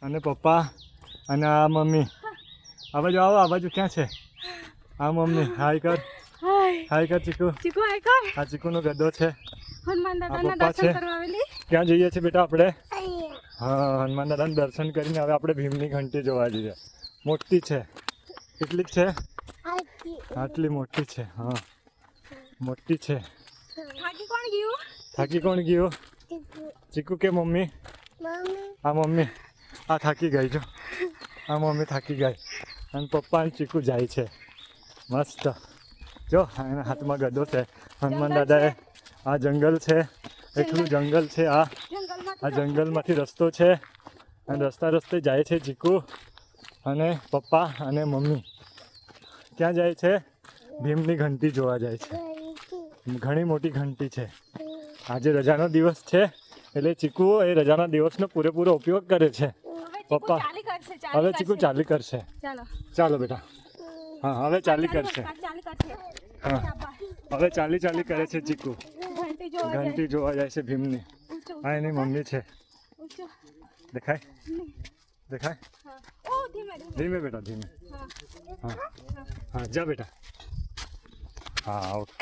અને પપ્પા અને આ મમ્મી. આ બાજુ આવો, આ બાજુ ક્યાં છે? આ મમ્મી હાય કર, હાય કર ચીકુ. ચીકુ હાય કર. આ ચીકુનો ગદ્દો છે. હનુમાન દાદાના પપ્પા દર્શન છે. કરવા આવેલી. ક્યાં જઈએ છીએ બેટા આપણે? હા, હનુમાન દાદાના દર્શન કરીને હવે આપણે ભીમની ઘંટી જોવા જઈએ. મોટી છે. કેટલીક છે? આટલી મોટી છે. હા, મોટી છે. થાકી કોણ ગયું? થાકી કોણ ગયું? ચીકુ કે મમ્મી? આ મમ્મી. આ થાકી ગઈ જો. આ મમ્મી થાકી ગઈ. અને પપ્પા અને ચીકુ જાય છે. મસ્ત. જો એના હાથમાં ગદો છે. હનુમાન દાદાએ. આ જંગલ છે. એકલું જંગલ છે. આ જંગલમાંથી રસ્તો છે. અને રસ્તે જાય છે ચીકુ અને પપ્પા અને મમ્મી. ક્યાં જાય છે? ભીમની ઘંટી જોવા જાય છે. ઘણી મોટી ઘંટી છે. આજે રજાનો દિવસ છે એટલે ચીકુ એ રજાના દિવસનો પૂરેપૂરો ઉપયોગ કરે છે. પપ્પા હવે ચીકુ ચાલી કરશે. ચાલો બેટા. હા, હવે ચાલી કરશે. હા, હવે ચાલી કરે છે ચીકુ. ઘંટી જોવા જાય છે ભીમની. આ એની મમ્મી છે. દેખાય? દેખાય? ધીમે બેટા, ધીમે. હા, હા, જા બેટા. હા, ઓકે.